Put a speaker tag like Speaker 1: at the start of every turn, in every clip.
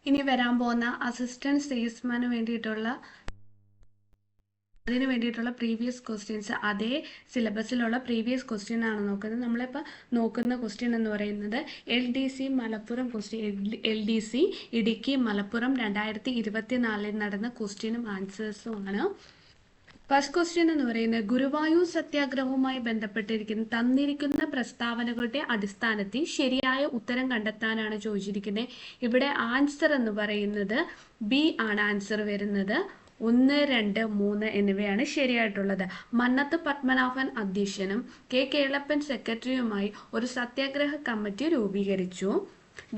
Speaker 1: ഇനി വരാൻ പോകുന്ന അസിസ്റ്റന്റ് സെയിൽസ്മാന് വേണ്ടിയിട്ടുള്ള പ്രീവിയസ് ക്വസ്റ്റ്യൻസ് അതേ സിലബസിലുള്ള പ്രീവിയസ് ക്വസ്റ്റ്യൻ ആണ് നോക്കുന്നത്. നമ്മളിപ്പോൾ നോക്കുന്ന ക്വസ്റ്റ്യൻ എന്ന് പറയുന്നത് LDC മലപ്പുറം LDC ഇടുക്കി മലപ്പുറം 2024 നടന്ന ക്വസ്റ്റ്യനും ആൻസേഴ്സും ആണ്. ഫസ്റ്റ് ക്വസ്റ്റ്യൻ എന്ന് പറയുന്നത് ഗുരുവായൂർ സത്യാഗ്രഹവുമായി ബന്ധപ്പെട്ടിരിക്കുന്ന തന്നിരിക്കുന്ന പ്രസ്താവനകളുടെ അടിസ്ഥാനത്തിൽ ശരിയായ ഉത്തരം കണ്ടെത്താനാണ് ചോദിച്ചിരിക്കുന്നത്. ഇവിടെ ആൻസർ എന്ന് പറയുന്നത് ബി ആണ് ആൻസർ വരുന്നത്. 1, 2, 3 എന്നിവയാണ് ശരിയായിട്ടുള്ളത്. മന്നത്ത് പത്മനാഭൻ അധ്യക്ഷനും കേളപ്പൻ സെക്രട്ടറിയുമായി ഒരു സത്യാഗ്രഹ കമ്മിറ്റി രൂപീകരിച്ചു.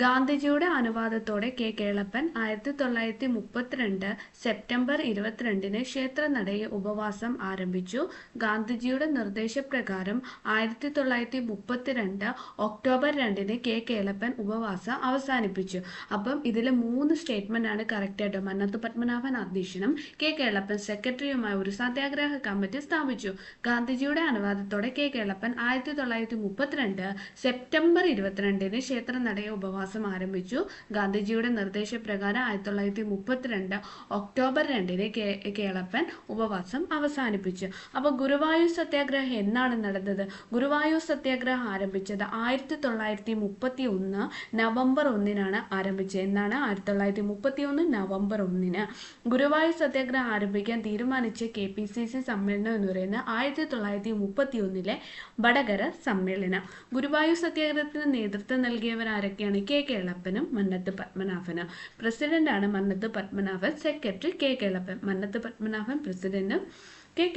Speaker 1: ഗാന്ധിജിയുടെ അനുവാദത്തോടെ കേളപ്പൻ 1932 സെപ്റ്റംബർ 22 ക്ഷേത്രനടയിൽ ഉപവാസം ആരംഭിച്ചു. ഗാന്ധിജിയുടെ നിർദ്ദേശപ്രകാരം 1932 ഒക്ടോബർ 2 കേളപ്പൻ ഉപവാസം അവസാനിപ്പിച്ചു. അപ്പം ഇതിൽ 3 സ്റ്റേറ്റ്മെന്റ് ആണ് കറക്റ്റ് ആയിട്ട്. മന്നത്ത് പത്മനാഭൻ അധ്യക്ഷനും കേളപ്പൻ സെക്രട്ടറിയുമായി ഒരു സത്യാഗ്രഹ കമ്മിറ്റി സ്ഥാപിച്ചു. ഗാന്ധിജിയുടെ അനുവാദത്തോടെ കേളപ്പൻ 1932 സെപ്റ്റംബർ 22 ക്ഷേത്രനടയിൽ ഉപവാസം ആരംഭിച്ചു. ഗാന്ധിജിയുടെ നിർദ്ദേശപ്രകാരം 1932 ഒക്ടോബർ 2 കേളപ്പൻ ഉപവാസം അവസാനിപ്പിച്ചു. അപ്പൊ ഗുരുവായൂർ സത്യാഗ്രഹം എന്നാണ് നടന്നത്? ഗുരുവായൂർ സത്യാഗ്രഹം ആരംഭിച്ചത് 1931 നവംബർ 1 ആരംഭിച്ചത്. എന്നാണ് 1931 നവംബർ 1 ഗുരുവായൂർ സത്യാഗ്രഹം ആരംഭിക്കാൻ തീരുമാനിച്ച KPCC സമ്മേളനം എന്ന് പറയുന്നത് 1931 വടകര സമ്മേളനം. ഗുരുവായൂർ സത്യാഗ്രഹത്തിന് നേതൃത്വം നൽകിയവർ ആരൊക്കെയാണ്? കേളപ്പനും മന്നത്ത് പത്മനാഭനും. പ്രസിഡന്റ് ആണ് മന്നത്ത് പത്മനാഭൻ, സെക്രട്ടറി കേളപ്പൻ. മന്നത്ത് പത്മനാഭൻ പ്രസിഡന്റും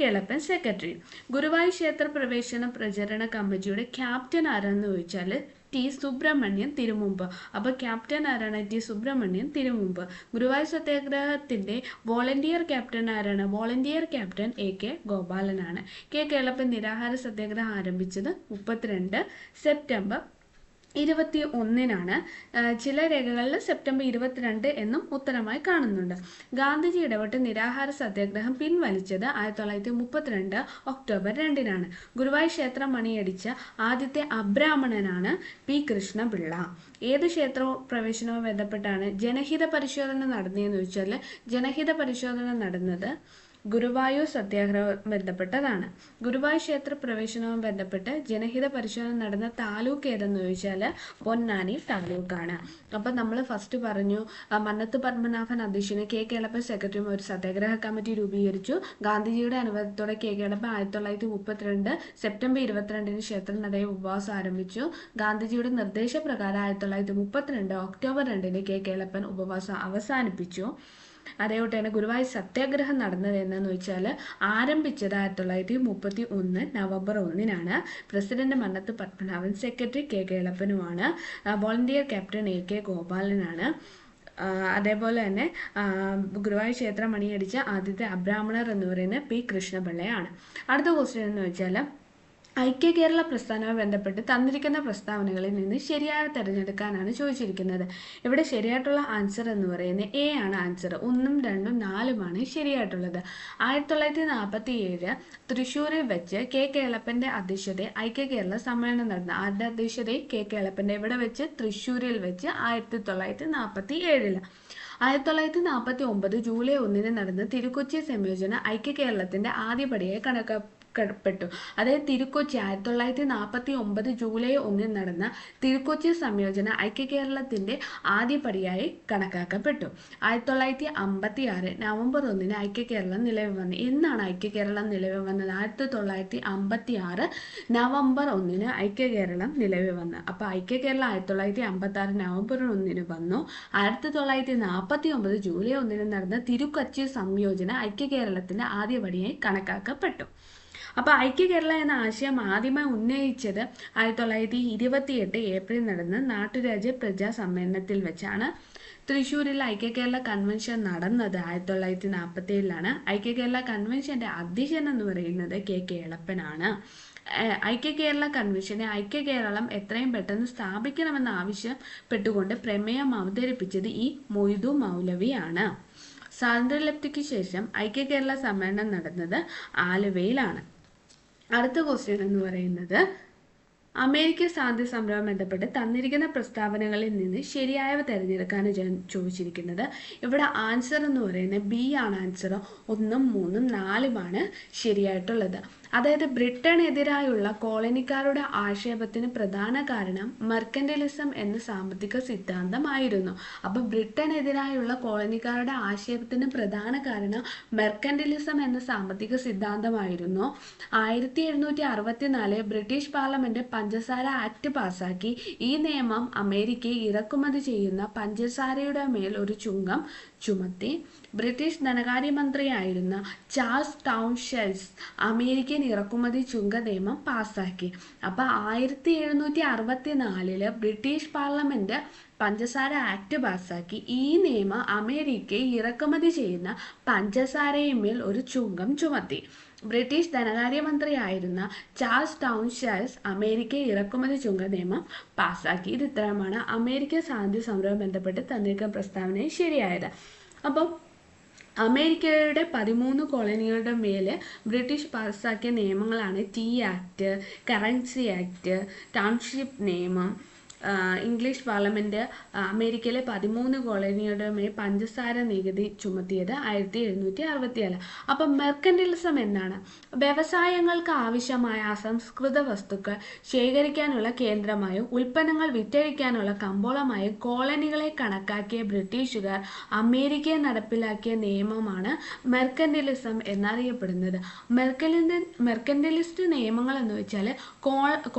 Speaker 1: കേളപ്പൻ സെക്രട്ടറി. ഗുരുവായൂർ ക്ഷേത്ര പ്രവേശന പ്രചരണ കമ്മിറ്റിയുടെ ക്യാപ്റ്റൻ ആരാന്ന് ചോദിച്ചാൽ T. സുബ്രഹ്മണ്യൻ തിരുമുമ്പ്. അപ്പോൾ ക്യാപ്റ്റൻ ആരാണ്? T. സുബ്രഹ്മണ്യൻ തിരുമുമ്പ്. ഗുരുവായൂർ സത്യാഗ്രഹത്തിന്റെ വോളണ്ടിയർ ക്യാപ്റ്റൻ ആരാണ്? വോളണ്ടിയർ ക്യാപ്റ്റൻ AK ഗോപാലനാണ്. കേളപ്പൻ നിരാഹാര സത്യാഗ്രഹം ആരംഭിച്ചത് 32 സെപ്റ്റംബർ 21 ചില രേഖകളിൽ സെപ്റ്റംബർ 22 എന്നും ഉത്തരമായി കാണുന്നുണ്ട്. ഗാന്ധിജി ഇടപെട്ട് നിരാഹാര സത്യാഗ്രഹം പിൻവലിച്ചത് 1932 ഒക്ടോബർ 2 ഗുരുവായൂർ ക്ഷേത്രം മണിയടിച്ച ആദ്യത്തെ അബ്രാഹ്മണനാണ് P. കൃഷ്ണപിള്ള. ഏത് ക്ഷേത്ര പ്രവേശനവുമായി ബന്ധപ്പെട്ടാണ് ജനഹിത പരിശോധന നടന്നതെന്ന് ചോദിച്ചാൽ ജനഹിത പരിശോധന നടന്നത് ഗുരുവായൂർ സത്യാഗ്രഹം ബന്ധപ്പെട്ടതാണ്. ഗുരുവായൂർ ക്ഷേത്ര പ്രവേശനവുമായി ബന്ധപ്പെട്ട് ജനഹിത പരിശോധന നടന്ന താലൂക്ക് ഏതെന്ന് ചോദിച്ചാൽ പൊന്നാനി താലൂക്കാണ്. അപ്പം നമ്മൾ ഫസ്റ്റ് പറഞ്ഞു മന്നത്ത് പത്മനാഭൻ അധ്യക്ഷന് കേളപ്പൻ സെക്രട്ടറിയും ഒരു സത്യാഗ്രഹ കമ്മിറ്റി രൂപീകരിച്ചു. ഗാന്ധിജിയുടെ അനുവാദത്തോടെ കേളപ്പൻ 1932 സെപ്റ്റംബർ 22 ക്ഷേത്രനടയിൽ ഉപവാസം ആരംഭിച്ചു. ഗാന്ധിജിയുടെ നിർദ്ദേശപ്രകാരം 1932 ഒക്ടോബർ 2 കേളപ്പൻ ഉപവാസം അവസാനിപ്പിച്ചു. അതേപോലെ തന്നെ ഗുരുവായൂർ സത്യാഗ്രഹം നടന്നത് എന്ന് വെച്ചാൽ ആരംഭിച്ചത് 1931 November 1 president Mannath Padmanabhan, secretary കേളപ്പനുമാണ്. വോളണ്ടിയർ ക്യാപ്റ്റൻ AK ഗോപാലനാണ്. അതേപോലെ തന്നെ ഗുരുവായൂർ ക്ഷേത്രം മണിയടിച്ച ആദ്യത്തെ അബ്രാഹ്മണർ എന്ന് പറയുന്നത് P. കൃഷ്ണപിള്ളയാണ്. അടുത്ത ക്വസ്റ്റ്യൻ എന്ന് വെച്ചാൽ ഐക്യ കേരള പ്രസ്ഥാനവുമായി ബന്ധപ്പെട്ട് തന്നിരിക്കുന്ന പ്രസ്താവനകളിൽ നിന്ന് ശരിയായ തിരഞ്ഞെടുക്കാനാണ് ചോദിച്ചിരിക്കുന്നത്. ഇവിടെ ശരിയായിട്ടുള്ള ആൻസർ എന്ന് പറയുന്നത് A ആണ് ആൻസർ. 1, 2, 4 ശരിയായിട്ടുള്ളത്. 1947 തൃശ്ശൂരിൽ വെച്ച് കേളപ്പന്റെ അധ്യക്ഷതയിൽ ഐക്യ കേരള സമ്മേളനം നടന്നു. ആരുടെ അധ്യക്ഷതയിൽ? കേളപ്പന്റെ. ഇവിടെ വെച്ച് തൃശ്ശൂരിൽ വെച്ച് 1947. 1949 ജൂലൈ 1 നടന്ന തിരുക്കൊച്ചി സംയോജന ഐക്യ കേരളത്തിന്റെ ആദ്യപടിയായി കണക്കാക്കപ്പെട്ടു. അതായത് തിരുക്കൊച്ചി 1949 ജൂലൈ 1 നടന്ന തിരുക്കൊച്ചി സംയോജന ഐക്യ കേരളത്തിന്റെ ആദ്യപടിയായി കണക്കാക്കപ്പെട്ടു. 1956 നവംബർ 1 ഐക്യ കേരളം നിലവിൽ വന്നു. എന്നാണ് ഐക്യ കേരളം നിലവിൽ വന്നത്? 1956 നവംബർ 1 ഐക്യ കേരളം നിലവിൽ വന്നു. അപ്പൊ ഐക്യ കേരളം 1956 നവംബർ 1 വന്നു. 1949 ജൂലൈ 1 നടന്ന തിരുക്കൊച്ചി സംയോജന ഐക്യ കേരളത്തിന്റെ ആദ്യപടിയായി കണക്കാക്കപ്പെട്ടു. അപ്പോൾ ഐക്യ കേരള എന്ന ആശയം ആദ്യമായി ഉന്നയിച്ചത് 1928 ഏപ്രിൽ നടന്ന നാട്ടുരാജ്യ പ്രജാ സമ്മേളനത്തിൽ വെച്ചാണ്. തൃശ്ശൂരിൽ ഐക്യ കേരള കൺവെൻഷൻ നടന്നത് 1947 ഐക്യ കേരള കൺവെൻഷന്റെ അധ്യക്ഷൻ എന്ന് പറയുന്നത് കേളപ്പനാണ്. ഐക്യ കേരള കൺവെൻഷനെ ഐക്യ കേരളം എത്രയും പെട്ടെന്ന് സ്ഥാപിക്കണമെന്ന് ആവശ്യപ്പെട്ടുകൊണ്ട് പ്രമേയം അവതരിപ്പിച്ചത് ഈ മൊയ്തു മൗലവിയാണ്. സ്വാതന്ത്ര്യലബ്ധിക്ക് ശേഷം ഐക്യ കേരള സമ്മേളനം നടന്നത് ആലുവയിലാണ്. അടുത്ത ക്വസ്റ്റ്യൻ എന്ന് പറയുന്നത് അമേരിക്കൻ സ്വാതന്ത്ര്യ സമരവുമായി ബന്ധപ്പെട്ട് തന്നിരിക്കുന്ന പ്രസ്താവനകളിൽ നിന്ന് ശരിയായവ തിരഞ്ഞെടുക്കാനാണ് ചോദിച്ചിരിക്കുന്നത്. ഇവിടെ ആൻസർ എന്ന് പറയുന്നത് ബി ആണ് ആൻസർ. 1, 3, 4 ശരിയായിട്ടുള്ളത്. അതായത് ബ്രിട്ടനെതിരായുള്ള കോളനിക്കാരുടെ ആക്ഷേപത്തിന് പ്രധാന കാരണം മെർക്കന്റിലിസം എന്ന സാമ്പത്തിക സിദ്ധാന്തമായിരുന്നു. അപ്പോൾ ബ്രിട്ടനെതിരായുള്ള കോളനിക്കാരുടെ ആക്ഷേപത്തിന് പ്രധാന കാരണം മെർക്കന്റിലിസം എന്ന സാമ്പത്തിക സിദ്ധാന്തമായിരുന്നു. 1764 ബ്രിട്ടീഷ് പാർലമെന്റ് പഞ്ചസാര ആക്ട് പാസാക്കി. ഈ നിയമം അമേരിക്കയിൽ ഇറക്കുമതി ചെയ്യുന്ന പഞ്ചസാരയുടെ മേൽ ഒരു ചുങ്കം ചുമത്തി. ബ്രിട്ടീഷ് ധനകാര്യമന്ത്രിയായിരുന്ന ചാൾസ് ടൗൺഷെൻഡ് അമേരിക്കൻ ഇറക്കുമതി ചുങ്ക നിയമം പാസാക്കി. അപ്പോൾ 1764 ബ്രിട്ടീഷ് പാർലമെന്റ് പഞ്ചസാര ആക്ട് പാസാക്കി. ഈ നിയമം അമേരിക്കയിൽ ഇറക്കുമതി ചെയ്യുന്ന പഞ്ചസാരയുമേൽ ഒരു ചുങ്കം ചുമത്തി. ബ്രിട്ടീഷ് ധനകാര്യമന്ത്രിയായിരുന്ന ചാൾസ് ടൗൺഷെൻഡ് അമേരിക്കയിൽ ഇറക്കുമതി ചുങ്ക നിയമം പാസാക്കി. ഇത് ഇത്രയുമാണ് അമേരിക്കൻ സ്വാതന്ത്ര്യ സമരവുമായി ബന്ധപ്പെട്ട് തന്നിരിക്കുന്ന പ്രസ്താവനയിൽ ശരിയായത്. അപ്പം അമേരിക്കയുടെ 13 കോളനികളുടെ മേലെ ബ്രിട്ടീഷ് പാസാക്കിയ നിയമങ്ങളാണ് tea act, currency act, township നിയമം. ഇംഗ്ലീഷ് പാർലമെന്റ് അമേരിക്കയിലെ 13 കോളനികളുടെ മേൽ പഞ്ചസാര നികുതി ചുമത്തിയത് 1767. അപ്പം മെർക്കന്റിലിസം എന്നാണ്? വ്യവസായങ്ങൾക്ക് ആവശ്യമായ അസംസ്കൃത വസ്തുക്കൾ ശേഖരിക്കാനുള്ള കേന്ദ്രമായും ഉൽപ്പന്നങ്ങൾ വിറ്റഴിക്കാനുള്ള കമ്പോളമായും കോളനികളെ കണക്കാക്കിയ ബ്രിട്ടീഷുകാർ അമേരിക്കയിൽ നടപ്പിലാക്കിയ നിയമമാണ് മെർക്കന്റിലിസം എന്നറിയപ്പെടുന്നത്. മെർക്കന്റിലിസ്റ്റ് നിയമങ്ങൾ എന്ന് വെച്ചാൽ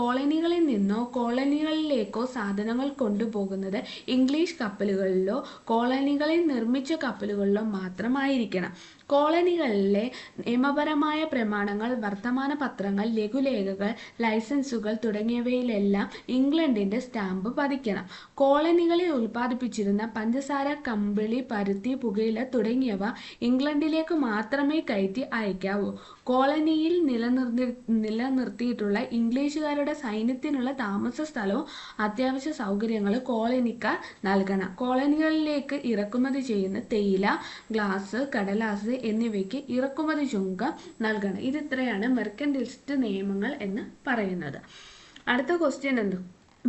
Speaker 1: കോളനികളിൽ നിന്നോ കോളനികളിലേക്കോ സാധനങ്ങൾ കൊണ്ടുപോകുന്നത് ഇംഗ്ലീഷ് കപ്പലുകളിലോ കോളനികളിൽ നിർമ്മിച്ച കപ്പലുകളിലോ മാത്രമായിരിക്കണം. കോളനികളിലെ നിയമപരമായ പ്രമാണങ്ങൾ, വർത്തമാന പത്രങ്ങൾ, ലഘുലേഖകൾ, ലൈസൻസുകൾ തുടങ്ങിയവയിലെല്ലാം ഇംഗ്ലണ്ടിന്റെ സ്റ്റാമ്പ് പതിക്കണം. കോളനികളിൽ ഉൽപ്പാദിപ്പിച്ചിരുന്ന പഞ്ചസാര, കമ്പിളി, പരുത്തി, പുകയില തുടങ്ങിയവ ഇംഗ്ലണ്ടിലേക്ക് മാത്രമേ കയറ്റി അയക്കാവൂ. കോളനിയിൽ നിലനിർത്തിയിട്ടുള്ള ഇംഗ്ലീഷുകാരുടെ സൈന്യത്തിനുള്ള താമസ സ്ഥലവും അത്യാവശ്യ സൗകര്യങ്ങൾ കോളനിക്കാർ നൽകണം. കോളനികളിലേക്ക് ഇറക്കുമതി ചെയ്യുന്ന തേയില, ഗ്ലാസ്, കടലാസ് എന്നിവയ്ക്ക് ഇറക്കുമതി ചുങ്കം നൽകണം. ഇത് ഇത്രയാണ് മെർക്കന്റിലിസ്റ്റ് നിയമങ്ങൾ എന്ന് പറയുന്നത്. അടുത്ത ക്വസ്റ്റ്യൻ എന്ത്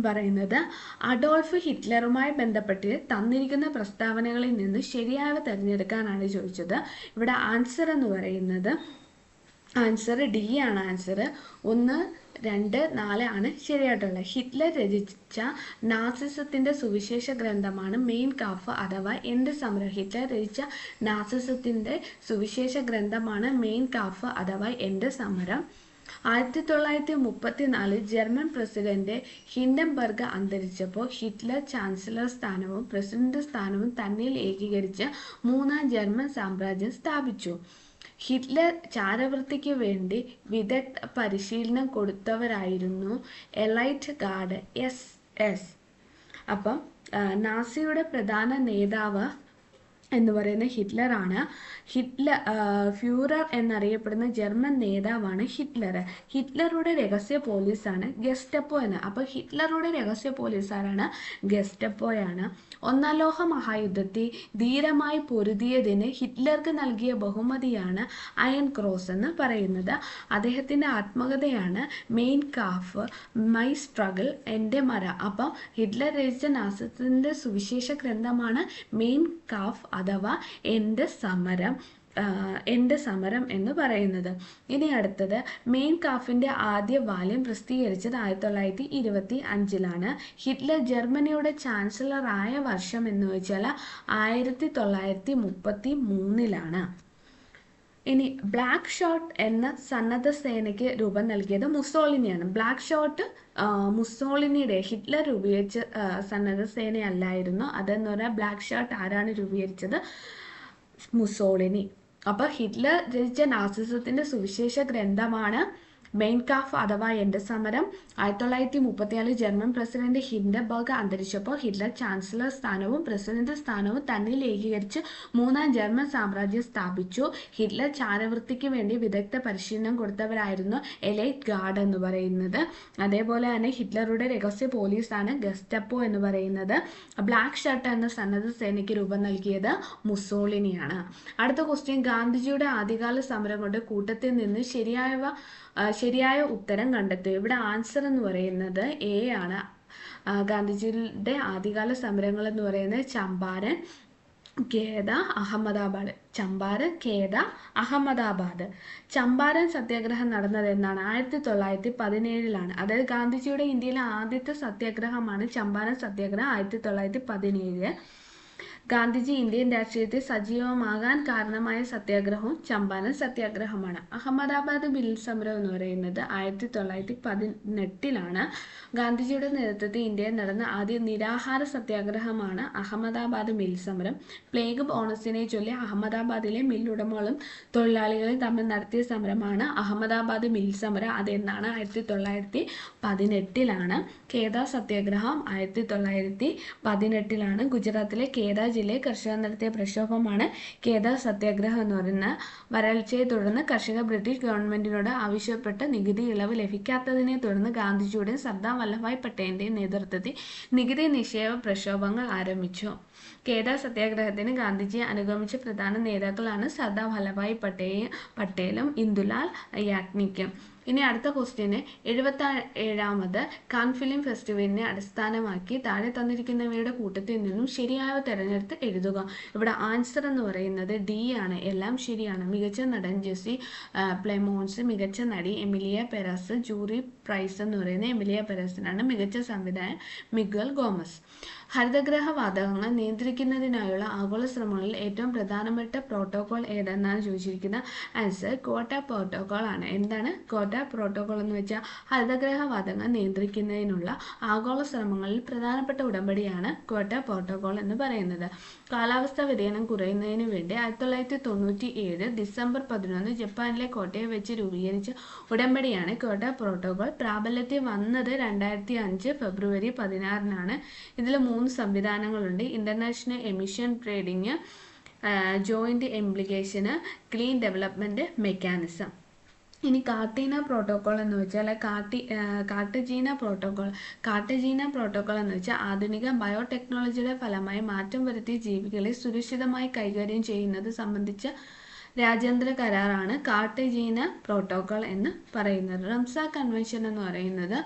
Speaker 1: പറയുന്നത്, അഡോൾഫ് ഹിറ്റ്ലറുമായി ബന്ധപ്പെട്ട് തന്നിരിക്കുന്ന പ്രസ്താവനകളിൽ നിന്ന് ശരിയായവ തിരഞ്ഞെടുക്കാനാണ് ചോദിച്ചത്. ഇവിടെ ആൻസർ എന്ന് പറയുന്നത് ആൻസർ ഡി ആണ് ആൻസർ. 1, 2, 4 ആണ് ശരിയായിട്ടുള്ളത്. ഹിറ്റ്ലർ രചിച്ച നാസിസത്തിന്റെ സുവിശേഷ ഗ്രന്ഥമാണ് മെയിൻ കാഫ് അഥവാ എൻ്റെ സമരം. ഹിറ്റ്ലർ രചിച്ച നാസിസത്തിന്റെ സുവിശേഷ ഗ്രന്ഥമാണ് മെയിൻ കാഫ് അഥവാ എൻ്റെ സമരം. 1934 ജർമ്മൻ പ്രസിഡന്റ് ഹിൻഡൻബർഗ് അന്തരിച്ചപ്പോൾ ഹിറ്റ്ലർ ചാൻസലർ സ്ഥാനവും പ്രസിഡന്റ് സ്ഥാനവും തന്നിൽ ഏകീകരിച്ച് 3ാം ജർമ്മൻ സാമ്രാജ്യം സ്ഥാപിച്ചു. ഹിറ്റ്ലർ ചാരവൃത്തിക്ക് വേണ്ടി വിദഗ്ധ പരിശീലനം കൊടുത്തവരായിരുന്നു എലൈറ്റ് ഗാർഡ് SS. അപ്പം നാസിയുടെ പ്രധാന നേതാവ് എന്ന് പറയുന്ന ഹിറ്റ്ലറാണ്. ഫ്യൂറർ എന്നറിയപ്പെടുന്ന ജർമ്മൻ നേതാവാണ് ഹിറ്റ്ലർ. ഹിറ്റ്ലറുടെ രഹസ്യ പോലീസാണ് ഗെസ്റ്റപ്പോ എന്ന്. അപ്പോൾ ഹിറ്റ്ലറുടെ രഹസ്യ പോലീസാരാണ്? ഗെസ്റ്റപ്പോയാണ്. 1ാം ലോക മഹായുദ്ധത്തിൽ ധീരമായി പൊരുതിയതിന് ഹിറ്റ്ലർക്ക് നൽകിയ ബഹുമതിയാണ് അയൺ ക്രോസ് എന്ന് പറയുന്നത്. അദ്ദേഹത്തിൻ്റെ ആത്മകഥയാണ് മെയിൻ കാഫ്, മൈ സ്ട്രഗിൾ, എൻ്റെ മര. അപ്പം ഹിറ്റ്ലർ രചിച്ച നാസിസത്തിന്റെ സുവിശേഷ ഗ്രന്ഥമാണ് മെയിൻ കാഫ് അഥവാ എൻ്റെ സമരം എന്ന് പറയുന്നത്. ഇനി അടുത്തത്, മെയിൻ കാഫിന്റെ ആദ്യ വാല്യം പ്രസിദ്ധീകരിച്ചത് 1925. ഹിറ്റ്ലർ ജർമ്മനിയുടെ ചാൻസലർ ആയ വർഷം എന്ന് വെച്ചാൽ 1933. ഇനി ബ്ലാക്ക് ഷോട്ട് എന്ന സന്നദ്ധ സേനയ്ക്ക് രൂപം നൽകിയത് മുസോളിനിയാണ്. ബ്ലാക്ക് ഷോട്ട് മുസോളിനിയുടെ ഹിറ്റ്ലർ രൂപീകരിച്ച സന്നദ്ധ സേനയല്ലായിരുന്നു. അതെന്ന് പറഞ്ഞാൽ ബ്ലാക്ക് ഷോട്ട് ആരാണ് രൂപീകരിച്ചത്? മുസോളിനി. അപ്പോൾ ഹിറ്റ്ലർ രചിച്ച നാസിസത്തിന്റെ സുവിശേഷ ഗ്രന്ഥമാണ് മെയിൻ കാഫ് അഥവാ എൻ്റെ സമരം. 1934 ജർമ്മൻ പ്രസിഡന്റ് ഹിൻഡൻബർഗ് അന്തരിച്ചപ്പോൾ ഹിറ്റ്ലർ ചാൻസലർ സ്ഥാനവും പ്രസിഡന്റ് സ്ഥാനവും തന്നിൽ ഏകീകരിച്ച് 3ാം ജർമ്മൻ സാമ്രാജ്യം സ്ഥാപിച്ചു. ഹിറ്റ്ലർ ചാരവൃത്തിക്ക് വേണ്ടി വിദഗ്ധ പരിശീലനം കൊടുത്തവരായിരുന്നു എലൈറ്റ് ഗാർഡ് എന്ന് പറയുന്നത്. അതേപോലെ തന്നെ ഹിറ്റ്ലറുടെ രഹസ്യ പോലീസാണ് ഗെസ്റ്റപ്പോ എന്ന് പറയുന്നത്. ബ്ലാക്ക് ഷർട്ട് എന്ന സന്നദ്ധ സേനയ്ക്ക് രൂപം നൽകിയത് മുസോളിനിയാണ്. അടുത്ത ക്വസ്റ്റ്യൻ, ഗാന്ധിജിയുടെ ആദ്യകാല സമരം കൊണ്ട് കൂട്ടത്തിൽ നിന്ന് ശരിയായ ഉത്തരം കണ്ടെത്തുക. ഇവിടെ ആൻസർ എന്ന് പറയുന്നത് എ ആണ്. ഗാന്ധിജിയുടെ ആദ്യകാല സമരങ്ങൾ എന്ന് പറയുന്നത് ചമ്പാരൻ, ഖേദ, അഹമ്മദാബാദ്. ചമ്പാരൻ, ഖേദ, അഹമ്മദാബാദ്. ചമ്പാരൻ സത്യാഗ്രഹം നടന്നത് എന്നാണ്? 1917 അതായത് ഗാന്ധിജിയുടെ ഇന്ത്യയിലെ ആദ്യത്തെ സത്യാഗ്രഹമാണ് ചമ്പാരൻ സത്യാഗ്രഹം, 1917. ഗാന്ധിജി ഇന്ത്യൻ രാഷ്ട്രീയത്തിൽ സജീവമാകാൻ കാരണമായ സത്യാഗ്രഹവും ചമ്പാരൻ സത്യാഗ്രഹമാണ്. അഹമ്മദാബാദ് മിൽ സമരം എന്ന് പറയുന്നത് 1918 ഗാന്ധിജിയുടെ നേതൃത്വത്തിൽ ഇന്ത്യയിൽ നടന്ന ആദ്യ നിരാഹാര സത്യാഗ്രഹമാണ് അഹമ്മദാബാദ് മിൽ സമരം. പ്ലേഗ് ബോണസിനെ ചൊല്ലി അഹമ്മദാബാദിലെ മില്ലുടമകളും തൊഴിലാളികളും തമ്മിൽ നടത്തിയ സമരമാണ് അഹമ്മദാബാദ് മിൽ സമരം. അതെന്നാണ്? 1918. ഖേദ സത്യാഗ്രഹം 1918. ഗുജറാത്തിലെ ഖേദ ജില്ലയിൽ കർഷകർ നടത്തിയ പ്രക്ഷോഭമാണ് ഖേദ സത്യാഗ്രഹം എന്ന് പറയുന്നത്. വരൾച്ചയെ തുടർന്ന് കർഷകർ ബ്രിട്ടീഷ് ഗവൺമെന്റിനോട് ആവശ്യപ്പെട്ട നികുതി ഇളവ് ലഭിക്കാത്തതിനെ തുടർന്ന് ഗാന്ധിജിയുടെയും സർദാർ വല്ലഭായ് പട്ടേലിന്റെയും നേതൃത്വത്തിൽ നികുതി നിഷേധ പ്രക്ഷോഭങ്ങൾ ആരംഭിച്ചു. ഖേദ സത്യാഗ്രഹത്തിന് ഗാന്ധിജിയെ അനുഗമിച്ച പ്രധാന നേതാക്കളാണ് സർദാർ വല്ലഭായ് പട്ടേലും ഇന്ദുലാൽ യാഗ്നിക്കും. ഇനി അടുത്ത ക്വസ്റ്റ്യന് 77ാമത് കാൻ ഫിലിം ഫെസ്റ്റിവലിനെ അടിസ്ഥാനമാക്കി താഴെ തന്നിരിക്കുന്നവയുടെ കൂട്ടത്തിൽ നിന്നും ശരിയായ തെരഞ്ഞെടുത്ത് എഴുതുക. ഇവിടെ ആൻസർ എന്ന് പറയുന്നത് ഡി ആണ്. എല്ലാം ശരിയാണ്. മികച്ച നടൻ ജെസ്സി പ്ലെമോൺസ്, മികച്ച നടി എമിലിയ പെരസ്, ജൂറി പ്രൈസ് എന്ന് പറയുന്നത് എമിലിയ പെരസിനാണ്. മികച്ച സംവിധായകൻ മിഗ്വൽ ഗോമസ്. ഹരിതഗ്രഹ വാതകങ്ങൾ നിയന്ത്രിക്കുന്നതിനായുള്ള ആഗോള ശ്രമങ്ങളിൽ ഏറ്റവും പ്രധാനപ്പെട്ട പ്രോട്ടോകോൾ ഏതെന്നാണ് ചോദിച്ചിരിക്കുന്നത്? ആൻസർ ക്യോട്ടോ പ്രോട്ടോകോൾ ആണ്. എന്താണ് ക്യോട്ടോ പ്രോട്ടോകോൾ എന്ന് വെച്ചാൽ ഹരിതഗ്രഹ വാതകങ്ങൾ നിയന്ത്രിക്കുന്നതിനുള്ള ആഗോള ശ്രമങ്ങളിൽ പ്രധാനപ്പെട്ട ഉടമ്പടിയാണ് ക്യോട്ടോ പ്രോട്ടോകോൾ എന്ന് പറയുന്നത്. കാലാവസ്ഥാ വ്യതിയാനം കുറയുന്നതിന് വേണ്ടി 1997 ഡിസംബർ 11 ജപ്പാനിലെ ക്യോട്ടോയിൽ വെച്ച് രൂപീകരിച്ച ഉടമ്പടിയാണ് ക്യോട്ടോ പ്രോട്ടോകോൾ. പ്രാബല്യത്തിൽ വന്നത് 2005 ഫെബ്രുവരി 16 ഇതിൽ 3 സംവിധാനങ്ങളുണ്ട്: ഇന്റർനാഷണൽ എമിഷൻ ട്രേഡിംഗ്, ജോയിന്റ് ഇംപ്ലിക്കേഷന്, ക്ലീൻ ഡെവലപ്മെന്റ് മെക്കാനിസം. ഇനി കാർട്ടീന പ്രോട്ടോകോൾ എന്ന് വെച്ചാൽ കാർട്ടജീന പ്രോട്ടോകോൾ എന്ന് വെച്ചാൽ ആധുനിക ബയോടെക്നോളജിയുടെ ഫലമായി മാറ്റം വരുത്തിയ ജീവികളെ സുരക്ഷിതമായി കൈകാര്യം ചെയ്യുന്നത് സംബന്ധിച്ച രാജ്യാന്തര കരാറാണ് കാർട്ടജീന പ്രോട്ടോകോൾ എന്ന് പറയുന്നത്. റംസാർ കൺവെൻഷൻ എന്ന് പറയുന്നത്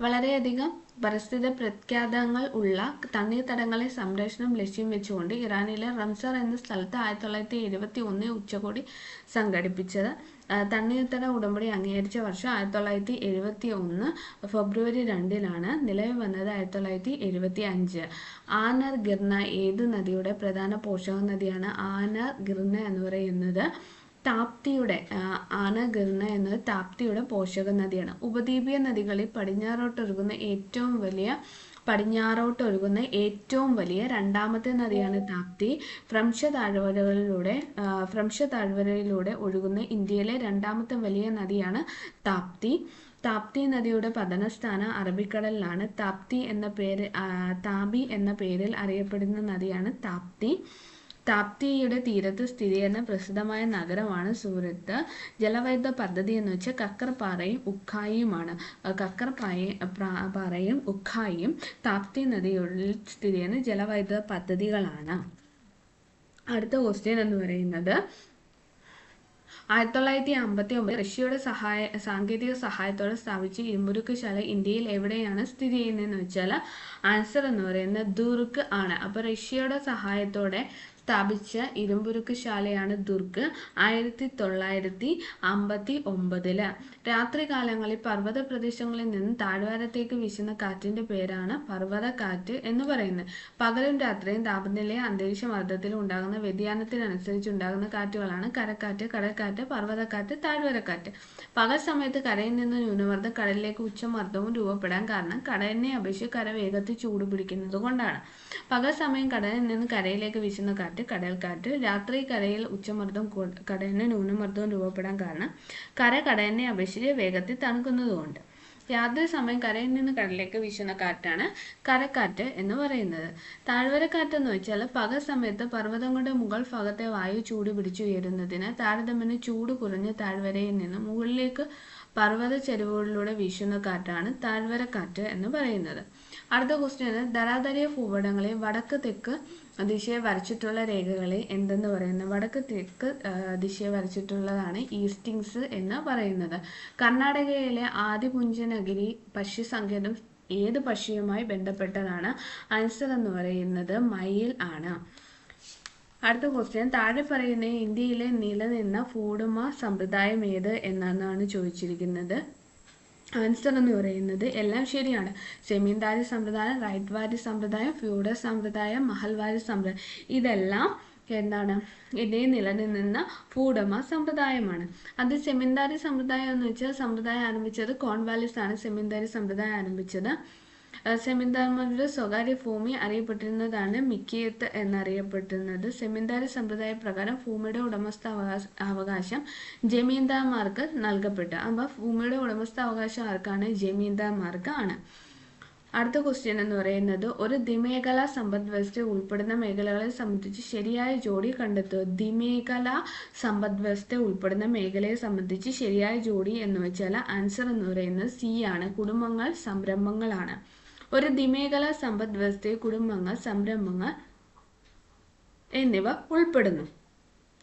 Speaker 1: വളരെയധികം പരിസ്ഥിതി പ്രത്യാഘാതങ്ങൾ ഉള്ള തണ്ണീർത്തടങ്ങളെ സംരക്ഷണം ലക്ഷ്യം വെച്ചുകൊണ്ട് ഇറാനിലെ റംസാർ എന്ന സ്ഥലത്ത് 1971 ഉച്ചകോടി സംഘടിപ്പിച്ചത്. തണ്ണീർത്തട ഉടമ്പടി അംഗീകരിച്ച വർഷം 1971 ഫെബ്രുവരി 2 നിലവിൽ വന്നത് 1975. ആനർ ഗിർന ഏതു നദിയുടെ പ്രധാന പോഷക നദിയാണ്? ആനർ ഗിർന എന്ന് പറയുന്നത് താപ്തിയുടെ താപ്തിയുടെ പോഷക നദിയാണ്. ഉപദ്വീപീയ നദികളിൽ പടിഞ്ഞാറോട്ടൊഴുകുന്ന ഏറ്റവും വലിയ രണ്ടാമത്തെ നദിയാണ് താപ്തി. ഫ്രംഷ താഴ്വരയിലൂടെ ഒഴുകുന്ന ഇന്ത്യയിലെ രണ്ടാമത്തെ വലിയ നദിയാണ് താപ്തി. താപ്തി നദിയുടെ പതനസ്ഥാനം അറബിക്കടലിലാണ്. താബി എന്ന പേരിൽ അറിയപ്പെടുന്ന നദിയാണ് താപ്തി. താപ്തിയുടെ തീരത്ത് സ്ഥിതി ചെയ്യുന്ന പ്രസിദ്ധമായ നഗരമാണ് സൂറത്ത്. ജലവൈദ്യുത പദ്ധതി എന്ന് വെച്ചാൽ കക്കർപാറയും ഉഖായിയുമാണ്. പാറയും ഉഖായിയും താപ്തി നദിയിൽ സ്ഥിതി ചെയ്യുന്ന ജലവൈദ്യുത പദ്ധതികളാണ്. അടുത്ത ക്വസ്റ്റ്യൻ എന്ന് പറയുന്നത് 1959 റഷ്യയുടെ സാങ്കേതിക സഹായത്തോടെ സ്ഥാപിച്ച ഇരുമ്പുരുക്കുശാല ഇന്ത്യയിൽ എവിടെയാണ് സ്ഥിതി ചെയ്യുന്നതെന്ന് വെച്ചാൽ ആൻസർ എന്ന് പറയുന്നത് ദുർഗ് ആണ്. അപ്പോൾ റഷ്യയുടെ സഹായത്തോടെ സ്ഥാപിച്ച ഇരുമ്പുരുക്കുശാലയാണ് ദുർഗ്. 1959. രാത്രികാലങ്ങളിൽ പർവ്വത പ്രദേശങ്ങളിൽ നിന്ന് താഴ്വാരത്തേക്ക് വീശുന്ന കാറ്റിന്റെ പേരാണ് പർവ്വതക്കാറ്റ് എന്ന് പറയുന്നത്. പകലും രാത്രിയും താപനിലയും അന്തരീക്ഷ മർദ്ദത്തിലും ഉണ്ടാകുന്ന വ്യതിയാനത്തിനനുസരിച്ച് ഉണ്ടാകുന്ന കാറ്റുകളാണ് കരക്കാറ്റ്, കടൽക്കാറ്റ്, പർവ്വതക്കാറ്റ്, താഴ്വരക്കാറ്റ്. പകൽ സമയത്ത് കരയിൽ നിന്ന് ന്യൂനമർദ്ദം കടലിലേക്ക് ഉച്ചമർദ്ദവും രൂപപ്പെടാൻ കാരണം കടലിനെ അപേക്ഷിച്ച് കര വേഗത്തിൽ ചൂട് പിടിക്കുന്നത് കൊണ്ടാണ്. പകൽ സമയം കടലിൽ നിന്ന് കരയിലേക്ക് വീശുന്ന കാറ്റ് കടൽക്കാറ്റ്. രാത്രി കരയിൽ ഉച്ചമർദ്ദം കടലിന് ന്യൂനമർദ്ദവും രൂപപ്പെടാൻ കാരണം കര കടലിനെ അപേക്ഷിച്ച് വേഗത്തിൽ തണുക്കുന്നതുകൊണ്ട്. രാത്രി സമയം കരയിൽ നിന്ന് കടലിലേക്ക് വീശുന്ന കാറ്റാണ് കരക്കാറ്റ് എന്ന് പറയുന്നത്. താഴ്വരക്കാറ്റ് എന്ന് വെച്ചാൽ പകൽ സമയത്ത് പർവ്വതങ്ങളുടെ മുകൾ ഭാഗത്തെ വായു ചൂട് പിടിച്ചുയരുന്നതിന് താരതമ്യേന ചൂട് കുറഞ്ഞ താഴ്വരയിൽ നിന്ന് മുകളിലേക്ക് പർവ്വത ചരിവുകളിലൂടെ വീശുന്ന കാറ്റാണ് താഴ്വരക്കാറ്റ് എന്ന് പറയുന്നത്. അടുത്ത ക്വസ്റ്റ്യൻ ധരാതലീയ ഭൂപടങ്ങളിൽ വടക്ക് തെക്ക് ദിശയെ വരച്ചിട്ടുള്ള രേഖകളെ എന്തെന്ന് പറയുന്നത്? വടക്ക് തെക്ക് ദിശയെ വരച്ചിട്ടുള്ളതാണ് ഈസ്റ്റിങ്സ് എന്ന് പറയുന്നത്. കർണാടകയിലെ ആദിചുഞ്ചനഗിരി പക്ഷി സങ്കേതം ഏത് പക്ഷിയുമായി ബന്ധപ്പെട്ടതാണ്? ആൻസർ എന്ന് പറയുന്നത് മയിൽ ആണ്. അടുത്ത ക്വസ്റ്റ്യൻ, താഴെ പറയുന്ന ഇന്ത്യയിലെ നിലനിന്ന ഫൂഡുമ സമ്പ്രദായം ഏത് എന്നാണ് ചോദിച്ചിരിക്കുന്നത്. ആൻസർ എന്ന് പറയുന്നത് എല്ലാം ശരിയാണ്. സെമീന്ദാരി സമ്പ്രദായം, റൈറ്റ് വാരി സമ്പ്രദായം, ഫ്യൂഡൽ സമ്പ്രദായം, മഹൽവാരി സമ്പ്രദായം, ഇതെല്ലാം എന്താണ് ഇന്ത്യയിൽ നിലനിന്ന ഫൂഡമ സമ്പ്രദായമാണ്. അത് സെമീന്ദാരി സമ്പ്രദായം എന്ന് വെച്ചാൽ സമ്പ്രദായം ആരംഭിച്ചത് കോൺവാലിസ് ആണ്. സെമീന്ദാരി സമ്പ്രദായം ആരംഭിച്ചത്. സെമീന്ദാർമാരുടെ സ്വകാര്യ ഭൂമി അറിയപ്പെട്ടിരുന്നതാണ് മിക്കിയത്ത് എന്നറിയപ്പെട്ടിരുന്നത്. സെമീന്ദാരി സമ്പ്രദായ പ്രകാരം ഭൂമിയുടെ അവകാശം ജമീന്ദാർമാർക്ക് നൽകപ്പെട്ടു. അപ്പോൾ ഭൂമിയുടെ ഉടമസ്ഥാവകാശം ആർക്കാണ്? ജമീന്ദാർമാർക്ക് ആണ്. അടുത്ത ക്വസ്റ്റ്യൻ എന്ന് പറയുന്നത്, ഒരു ദ്വിമേഖല സമ്പദ് വ്യവസ്ഥ ഉൾപ്പെടുന്ന മേഖലകളെ സംബന്ധിച്ച് ശരിയായ ജോഡി കണ്ടെത്തുക. ദ്വിമേഖല സമ്പദ് വ്യവസ്ഥ ഉൾപ്പെടുന്ന മേഖലയെ സംബന്ധിച്ച് ശരിയായ ജോഡി എന്ന് വെച്ചാൽ ആൻസർ എന്ന് പറയുന്നത് സി ആണ്. കുടുംബങ്ങൾ, സംരംഭങ്ങളാണ്. ഒരു ദ്വിമേഖല സമ്പദ് വ്യവസ്ഥയിൽ കുടുംബങ്ങൾ, സംരംഭങ്ങൾ എന്നിവ ഉൾപ്പെടുന്നു.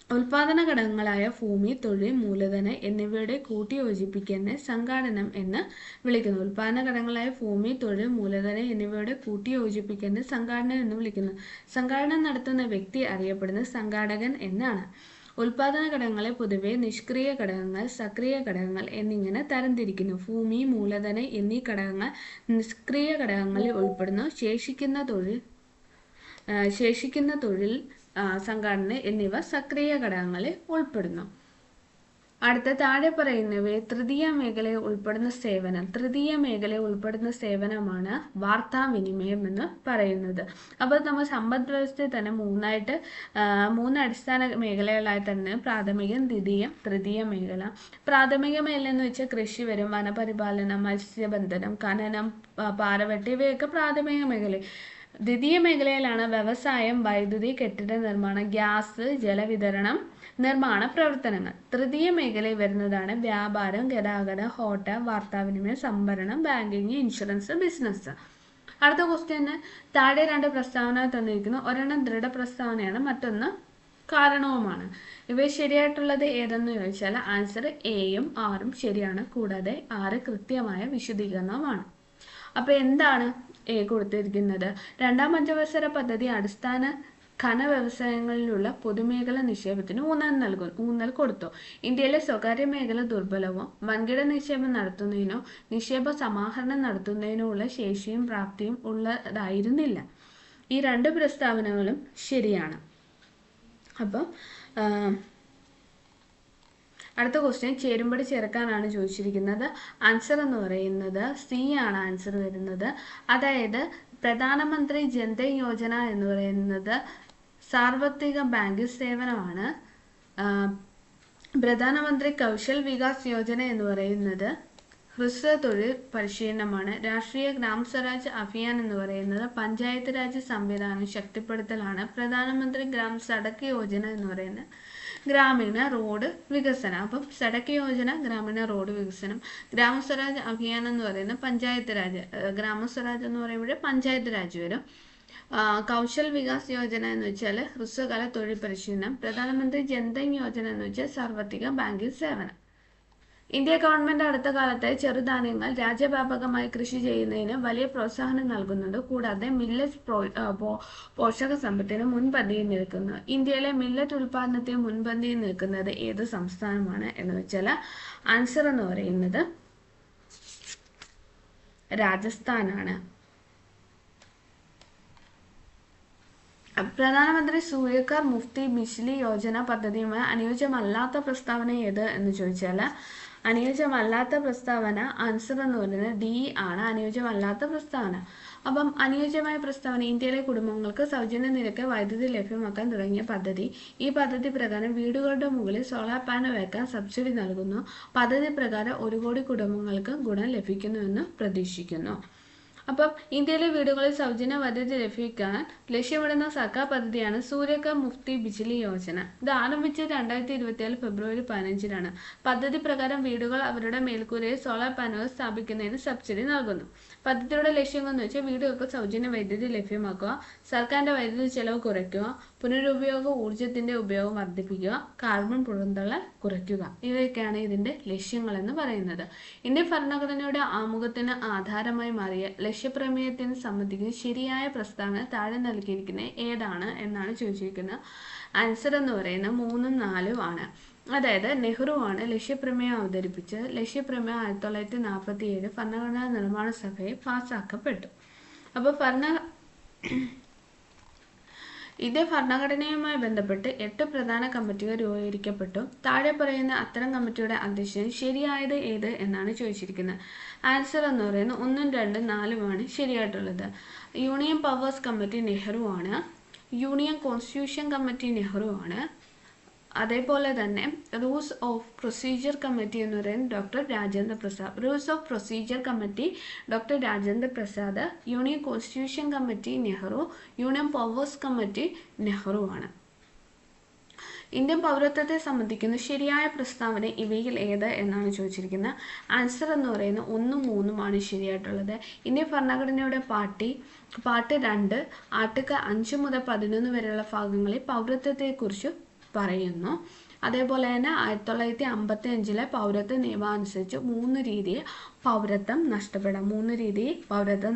Speaker 1: ഉൽപാദന ഘടകങ്ങളായ ഭൂമി, തൊഴിൽ, മൂലധനം എന്നിവയുടെ കൂട്ടിയോജിപ്പിക്കലിനെ സംഘാടനം എന്ന് വിളിക്കുന്നു. ഉൽപാദന ഘടകങ്ങളായ ഭൂമി, തൊഴിൽ, മൂലധനം എന്നിവയുടെ കൂട്ടിയോജിപ്പിക്കലിനെ സംഘാടനം എന്ന് വിളിക്കുന്നു. സംഘാടനം നടത്തുന്ന വ്യക്തി അറിയപ്പെടുന്നത് സംഘാടകൻ എന്നാണ്. ഉൽപാദന ഘടകങ്ങളെ പൊതുവെ നിഷ്ക്രിയ ഘടകങ്ങൾ, സക്രിയ ഘടകങ്ങൾ എന്നിങ്ങനെ തരംതിരിക്കുന്നു. ഭൂമി, മൂലധനം എന്നീ ഘടകങ്ങൾ നിഷ്ക്രിയ ഘടകങ്ങളിൽ ഉൾപ്പെടുന്നു. ശേഷിക്കുന്ന തൊഴിൽ, സംഘടന എന്നിവ സക്രിയ ഘടകങ്ങളിൽ ഉൾപ്പെടുന്നു. അടുത്ത താഴെ പറയുന്നവയെ തൃതീയ മേഖലയിൽ ഉൾപ്പെടുന്ന സേവനം. തൃതീയ മേഖലയിൽ ഉൾപ്പെടുന്ന സേവനമാണ് വാർത്താവിനിമയം എന്ന് പറയുന്നത്. അപ്പോൾ നമ്മൾ സമ്പദ് വ്യവസ്ഥയിൽ തന്നെ മൂന്ന് അടിസ്ഥാന മേഖലകളായി തന്നെ പ്രാഥമികം, ദ്വിതീയം, തൃതീയ മേഖല. പ്രാഥമിക മേഖല എന്ന് വെച്ചാൽ കൃഷി വരും, വനപരിപാലനം, മത്സ്യബന്ധനം, ഖനനം, പാറവെട്ട്, ഇവയൊക്കെ പ്രാഥമിക മേഖല. ദ്വിതീയ മേഖലയിലാണ് വ്യവസായം, വൈദ്യുതി, കെട്ടിട നിർമ്മാണം, ഗ്യാസ്, ജലവിതരണം, നിർമ്മാണ പ്രവർത്തനങ്ങൾ. തൃതീയ മേഖലയിൽ വരുന്നതാണ് വ്യാപാരം, ഗതാഗതം, ഹോട്ടൽ, വാർത്താവിനിമയം, സംഭരണം, ബാങ്കിങ്, ഇൻഷുറൻസ്, ബിസിനസ്. അടുത്ത ക്വസ്റ്റ്യന്, താഴെ രണ്ട് പ്രസ്താവന തന്നിരിക്കുന്നു. ഒരെണ്ണം ദൃഢപ്രസ്താവനയാണ്, മറ്റൊന്ന് കാരണവുമാണ്. ഇവ ശരിയായിട്ടുള്ളത് ഏതെന്ന് ചോദിച്ചാൽ ആൻസർ എയും ആറും ശരിയാണ്. കൂടാതെ 6 കൃത്യമായ വിശദീകരണമാണ്. അപ്പോൾ എന്താണ് കൊടുത്തിരിക്കുന്നത്? രണ്ടാം പഞ്ചവത്സര പദ്ധതി അടിസ്ഥാന ഖന വ്യവസായങ്ങളിലുള്ള പൊതുമേഖല നിക്ഷേപത്തിന് ഊന്നൽ കൊടുത്തു. ഇന്ത്യയിലെ സ്വകാര്യ മേഖല ദുർബലവും വൻകിട നിക്ഷേപം നടത്തുന്നതിനോ നിക്ഷേപ സമാഹരണം നടത്തുന്നതിനോ ഉള്ള ശേഷിയും പ്രാപ്തിയും ഉള്ളതായിരുന്നില്ല. ഈ 2 പ്രസ്താവനകളും ശരിയാണ്. അപ്പം അടുത്ത ക്വസ്റ്റ്യൻ, ചേരുംപടി ചേർക്കാനാണ് ചോദിച്ചിരിക്കുന്നത്. ആൻസർ എന്ന് പറയുന്നത് സി ആണ് ആൻസർ വരുന്നത്. അതായത് പ്രധാനമന്ത്രി ജൻധൻ യോജന എന്ന് പറയുന്നത് സാർവത്രിക ബാങ്കിംഗ് സേവനമാണ്. പ്രധാനമന്ത്രി കൗശൽ വികാസ് യോജന എന്ന് പറയുന്നത് ഹ്രസ്വ തൊഴിൽ പരിശീലനമാണ്. രാഷ്ട്രീയ ഗ്രാം സ്വരാജ് അഭിയാൻ എന്ന് പറയുന്നത് പഞ്ചായത്ത് രാജ് സംവിധാനം ശക്തിപ്പെടുത്തലാണ്. പ്രധാനമന്ത്രി ഗ്രാം സഡക് യോജന എന്ന് പറയുന്നത് ഗ്രാമീണ റോഡ് വികസനം. അപ്പം സഡക് യോജന ഗ്രാമീണ റോഡ് വികസനം. ഗ്രാമസ്വരാജ് അഭിയാൻ എന്ന് പറയുന്നത് പഞ്ചായത്ത് രാജ്. ഗ്രാമസ്വരാജ് എന്ന് പറയുമ്പോൾ പഞ്ചായത്ത് രാജ് വരും. കൗശൽ വികാസ് യോജന എന്ന് വെച്ചാൽ ഹ്രസ്വകാല തൊഴിൽ പരിശീലനം. പ്രധാനമന്ത്രി ജൻധൻ യോജന എന്ന് വെച്ചാൽ സാർവത്രിക ബാങ്കിംഗ് സേവനം. ഇന്ത്യ ഗവൺമെന്റ് അടുത്ത കാലത്തായി ചെറുധാന്യങ്ങൾ രാജ്യവ്യാപകമായി കൃഷി ചെയ്യുന്നതിന് വലിയ പ്രോത്സാഹനം നൽകുന്നുണ്ട്. കൂടാതെ മില്ലറ്റ് പോഷക സമ്പത്തിന് മുൻപന്തിയിൽ നിൽക്കുന്നു. ഇന്ത്യയിലെ മില്ലറ്റ് ഉൽപാദനത്തിന് മുൻപന്തിയിൽ നിൽക്കുന്നത് ഏത് സംസ്ഥാനമാണ് എന്ന് വെച്ചാൽ ആൻസർ എന്ന് പറയുന്നത് രാജസ്ഥാനാണ്. പ്രധാനമന്ത്രി സൂര്യഘർ മുഫ്തി ബിജ്ലി യോജന പദ്ധതിയുമായി അനുയോജ്യമല്ലാത്ത പ്രസ്താവന ഏത് എന്ന് ചോദിച്ചാൽ അനുയോജ്യമല്ലാത്ത പ്രസ്താവന ആൻസർ എന്ന് പറയുന്നത് ഡി ആണ്. അനുയോജ്യമല്ലാത്ത പ്രസ്താവന. അപ്പം അനുയോജ്യമായ പ്രസ്താവന, ഇന്ത്യയിലെ കുടുംബങ്ങൾക്ക് സൗജന്യ നിരക്ക് വൈദ്യുതി ലഭ്യമാക്കാൻ തുടങ്ങിയ പദ്ധതി. ഈ പദ്ധതി പ്രകാരം വീടുകളുടെ മുകളിൽ സോളാർ പാനൽ വയ്ക്കാൻ സബ്സിഡി നൽകുന്നു. പദ്ധതി പ്രകാരം 1 കോടി കുടുംബങ്ങൾക്ക് ഗുണം ലഭിക്കുന്നുവെന്ന് പ്രതീക്ഷിക്കുന്നു. അപ്പം ഇന്ത്യയിലെ വീടുകളിൽ സൗജന്യ വൈദ്യുതി ലഭിക്കാൻ ലക്ഷ്യമിടുന്ന സർക്കാർ പദ്ധതിയാണ് സൂര്യഘർ മുഫ്തി ബിജ്ലി യോജന. ഇത് ആരംഭിച്ചത് 2024 ഫെബ്രുവരി 15-നാണ്. പദ്ധതി പ്രകാരം വീടുകൾ അവരുടെ മേൽക്കൂരയിൽ സോളാർ പാനലുകൾ സ്ഥാപിക്കുന്നതിന് സബ്സിഡി നൽകുന്നു. പദ്ധതിയുടെ ലക്ഷ്യം എന്ന് വെച്ചാൽ വീടുകൾക്ക് സൗജന്യ വൈദ്യുതി ലഭ്യമാക്കുക, സർക്കാരിന്റെ വൈദ്യുതി ചെലവ് കുറയ്ക്കുക, പുനരുപയോഗ ഊർജ്ജത്തിന്റെ ഉപയോഗം വർദ്ധിപ്പിക്കുക, കാർബൺ പുറന്തള്ളൽ കുറയ്ക്കുക. ഇവയൊക്കെയാണ് ഇതിന്റെ ലക്ഷ്യങ്ങളെന്ന് പറയുന്നത്. ഇന്ത്യൻ ഭരണഘടനയുടെ ആമുഖത്തിന് ആധാരമായി മാറിയ ലക്ഷ്യപ്രമേയത്തിന് സംബന്ധിക്കുന്ന ശരിയായ പ്രസ്താവന താഴെ നൽകിയിരിക്കുന്ന ഏതാണ് എന്നാണ് ചോദിച്ചിരിക്കുന്നത്. ആൻസർ എന്ന് പറയുന്നത് 3ഉം 4ഉം ആണ്. അതായത് നെഹ്റു ആണ് ലക്ഷ്യപ്രമേയം അവതരിപ്പിച്ചത്. ലക്ഷ്യപ്രമേയം 1947 ഭരണഘടനാ നിർമ്മാണ സഭയിൽ പാസ്സാക്കപ്പെട്ടു. അപ്പോൾ ഇന്ത്യ ഭരണഘടനയുമായി ബന്ധപ്പെട്ട് 8 പ്രധാന കമ്മിറ്റികൾ രൂപീകരിക്കപ്പെട്ടു. താഴെ പറയുന്ന അത്തരം കമ്മിറ്റിയുടെ അധ്യക്ഷൻ ശരിയായത് ഏത് എന്നാണ് ചോദിച്ചിരിക്കുന്നത്. ആൻസർ എന്ന് പറയുന്നത് 1ഉം 2ഉം 4ഉമാണ് ശരിയായിട്ടുള്ളത്. യൂണിയൻ പവേഴ്സ് കമ്മിറ്റി നെഹ്റു ആണ്. യൂണിയൻ കോൺസ്റ്റിറ്റ്യൂഷൻ കമ്മിറ്റി നെഹ്റു ആണ്. അതേപോലെ തന്നെ റൂൾസ് ഓഫ് പ്രൊസീജിയർ കമ്മിറ്റി എന്ന് പറയുന്നത് doctor Rajendra Prasad. Rules of procedure committee doctor Rajendra Prasad. Union constitution committee Nehru. Union powers committee Nehru ആണ്. ഇന്ത്യൻ പൗരത്വത്തെ സംബന്ധിക്കുന്ന ശരിയായ പ്രസ്താവന ഇവയിൽ ഏത് എന്നാണ് ചോദിച്ചിരിക്കുന്നത്. ആൻസർ എന്ന് പറയുന്നത് 1ഉം 3ഉമാണ് ശരിയായിട്ടുള്ളത്. ഇന്ത്യൻ ഭരണഘടനയുടെ പാർട്ട് 2 ആർട്ടിക്കിൾ 5 മുതൽ 11 വരെയുള്ള ഭാഗങ്ങളിൽ പൗരത്വത്തെക്കുറിച്ച് പറയുന്നു. അതേപോലെ തന്നെ 1955 പൗരത്വ നിയമം അനുസരിച്ച് 3 രീതിയിൽ പൗരത്വം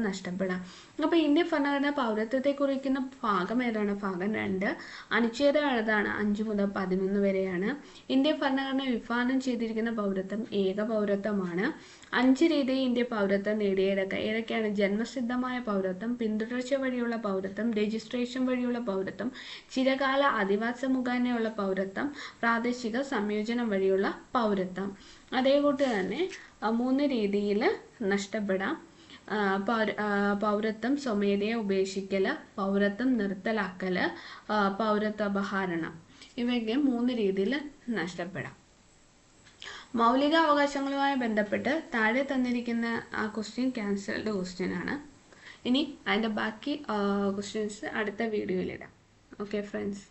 Speaker 1: നഷ്ടപ്പെടാം. അപ്പോൾ ഇന്ത്യൻ ഭരണഘടന പൗരത്വത്തെ കുറിക്കുന്ന ഭാഗം ഏതാണ്? ഭാഗം 2. അനുച്ഛേദം ഏതാണ്? 5 മുതൽ 11 വരെയാണ്. ഇന്ത്യൻ ഭരണഘടന വിഭാവനം ചെയ്തിരിക്കുന്ന പൗരത്വം ഏക പൗരത്വമാണ്. 5 രീതിയിൽ ഇന്ത്യ പൗരത്വം ഏതൊക്കെയാണ്? ജന്മസിദ്ധമായ പൗരത്വം, പിന്തുടർച്ച വഴിയുള്ള പൗരത്വം, രജിസ്ട്രേഷൻ വഴിയുള്ള പൗരത്വം, ചിരകാല അധിവാസ മുഖേനയുള്ള പൗരത്വം, പ്രാദേശിക സംയോജനം വഴിയുള്ള പൗരത്വം. അതേകൂട്ട് തന്നെ 3 രീതിയിൽ നഷ്ടപ്പെടാം. പൗരത്വം സ്വമേധയാ ഉപേക്ഷിക്കൽ, പൗരത്വം നിർത്തലാക്കൽ, പൗരത്വ അപഹരണം. ഇവയൊക്കെ 3 രീതിയിൽ നഷ്ടപ്പെടാം. മൗലിക അവകാശങ്ങളുമായി ബന്ധപ്പെട്ട് താഴെ തന്നിരിക്കുന്ന ആ ക്വസ്റ്റ്യൻ ക്യാൻസൽഡ് ക്വസ്റ്റ്യൻ ആണ്. ഇനി അതിൻ്റെ ബാക്കി ക്വസ്റ്റ്യൻസ് അടുത്ത വീഡിയോയിലിടാം. Okay friends.